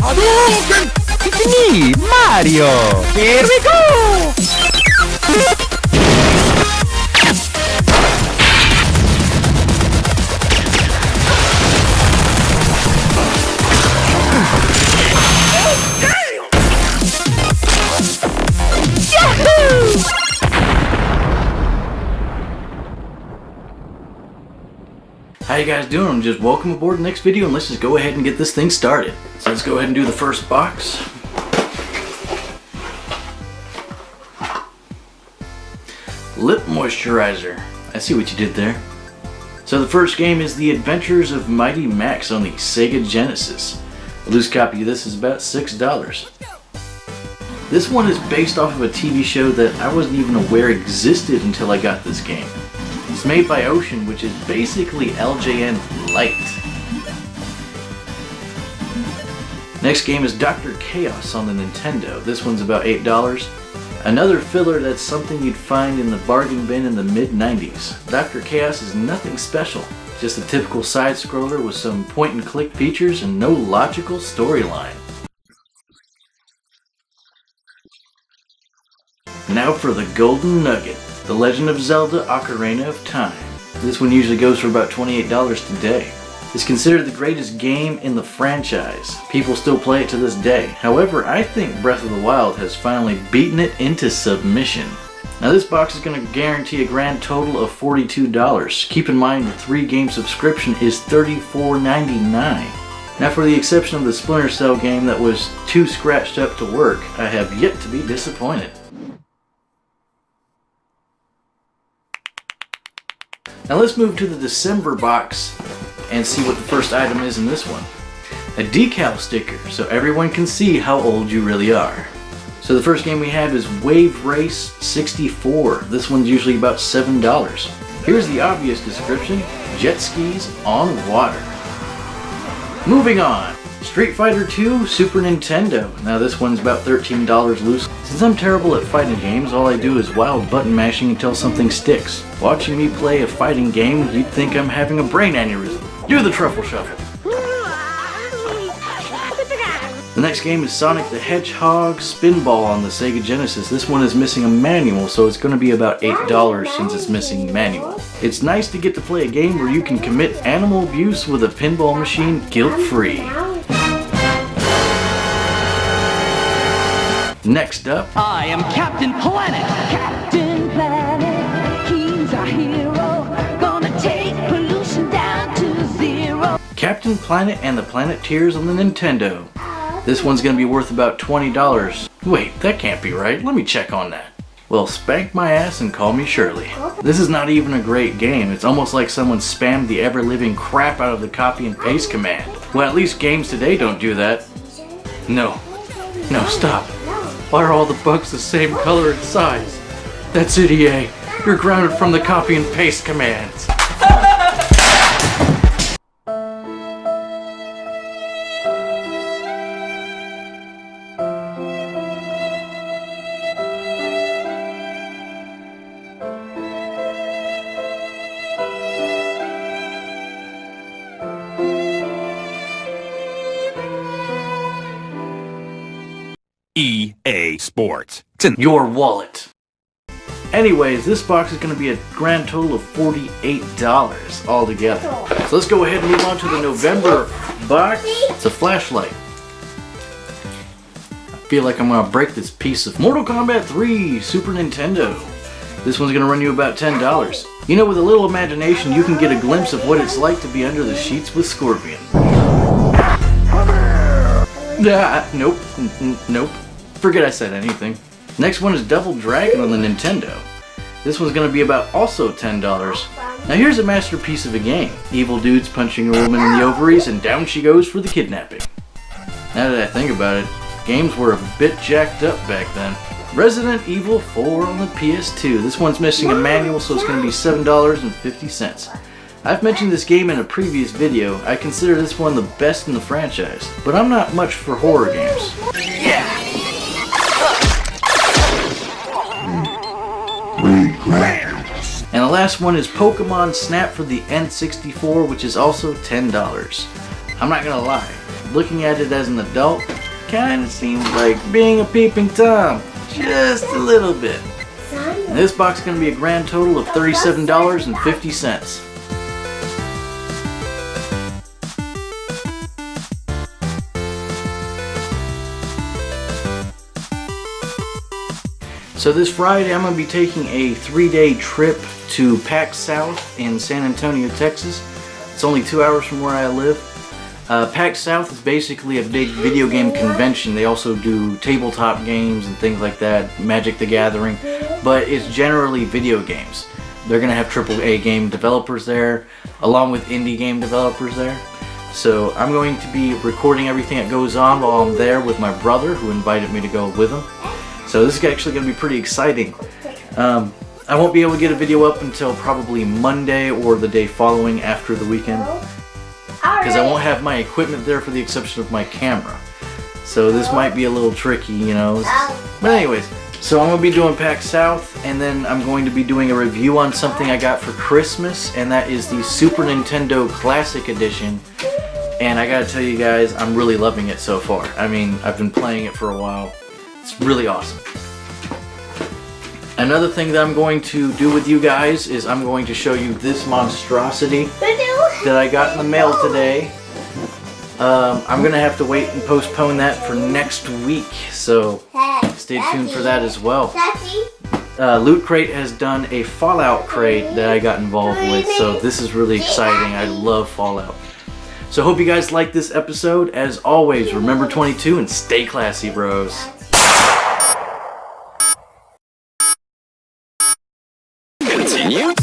Hadouken! It's me, Mario! Here we go! How you guys doing? Just welcome aboard the next video and let's just go ahead and get this thing started. So let's go ahead and do the first box. Lip moisturizer. I see what you did there. So the first game is The Adventures of Mighty Max on the Sega Genesis. A loose copy of this is about $6. This one is based off of a TV show that I wasn't even aware existed until I got this game. It's made by Ocean, which is basically LJN Light. Next game is Dr. Chaos on the Nintendo. This one's about $8. Another filler that's something you'd find in the bargain bin in the mid-90s. Dr. Chaos is nothing special, just a typical side-scroller with some point-and-click features and no logical storyline. Now for the Golden Nugget. The Legend of Zelda Ocarina of Time. This one usually goes for about $28 today. It's considered the greatest game in the franchise. People still play it to this day. However, I think Breath of the Wild has finally beaten it into submission. Now this box is going to guarantee a grand total of $42. Keep in mind the 3-game subscription is $34.99. Now for the exception of the Splinter Cell game that was too scratched up to work, I have yet to be disappointed. Now let's move to the December box and see what the first item is in this one. A decal sticker, so everyone can see how old you really are. So the first game we have is Wave Race 64. This one's usually about $7. Here's the obvious description: jet skis on water. Moving on, Street Fighter 2 Super Nintendo. Now this one's about $13 loose. Since I'm terrible at fighting games, all I do is wild button mashing until something sticks. Watching me play a fighting game, you'd think I'm having a brain aneurysm. Do the truffle shuffle. The next game is Sonic the Hedgehog Spinball on the Sega Genesis. This one is missing a manual, so it's going to be about $8 since it's missing manual. It's nice to get to play a game where you can commit animal abuse with a pinball machine guilt-free. Next up, I am Captain Planet. Captain Planet, he's our hero. Gonna take pollution down to zero. Captain Planet and the Planeteers on the Nintendo. This one's gonna be worth about $20. Wait, that can't be right. Let me check on that. Well, spank my ass and call me Shirley. This is not even a great game. It's almost like someone spammed the ever-living crap out of the copy and paste command. Well, at least games today don't do that. No, stop. Why are all the bugs the same color and size? That's it, EA. You're grounded from the copy and paste commands. EA Sports. It's in Your wallet. Anyways, this box is going to be a grand total of $48 altogether. So let's go ahead and move on to the November box. It's a flashlight. I feel like I'm going to break this piece of Mortal Kombat 3 Super Nintendo. This one's going to run you about $10. You know, with a little imagination, you can get a glimpse of what it's like to be under the sheets with Scorpion. Nope. Nope. Forget I said anything. Next one is Double Dragon on the Nintendo. This one's going to be about also $10. Now here's a masterpiece of a game. Evil dudes punching a woman in the ovaries and down she goes for the kidnapping. Now that I think about it, games were a bit jacked up back then. Resident Evil 4 on the PS2. This one's missing a manual, so it's going to be $7.50. I've mentioned this game in a previous video. I consider this one the best in the franchise, but I'm not much for horror games. Yeah! And the last one is Pokemon Snap for the N64, which is also $10. I'm not gonna lie, looking at it as an adult, kind of seems like being a peeping Tom. Just a little bit. And this box is going to be a grand total of $37.50. So this Friday I'm going to be taking a 3-day trip to PAX South in San Antonio, Texas. It's only 2 hours from where I live. PAX South is basically a big video game convention. They also do tabletop games and things like that, Magic the Gathering, but it's generally video games. They're going to have AAA game developers there, along with indie game developers there. So I'm going to be recording everything that goes on while I'm there with my brother, who invited me to go with him. So this is actually going to be pretty exciting. I won't be able to get a video up until probably Monday or the day following after the weekend, because I won't have my equipment there for the exception of my camera. So this might be a little tricky, you know. But anyways, so I'm going to be doing PAX South, and then I'm going to be doing a review on something I got for Christmas, and that is the Super Nintendo Classic Edition. And I gotta tell you guys, I'm really loving it so far. I mean, I've been playing it for a while. It's really awesome. Another thing that I'm going to do with you guys is I'm going to show you this monstrosity that I got in the mail today. I'm going to have to wait and postpone that for next week, so stay tuned for that as well. Loot Crate has done a Fallout crate that I got involved with, so this is really exciting. I love Fallout. So hope you guys liked this episode. As always, remember 22 and stay classy, bros. Continue.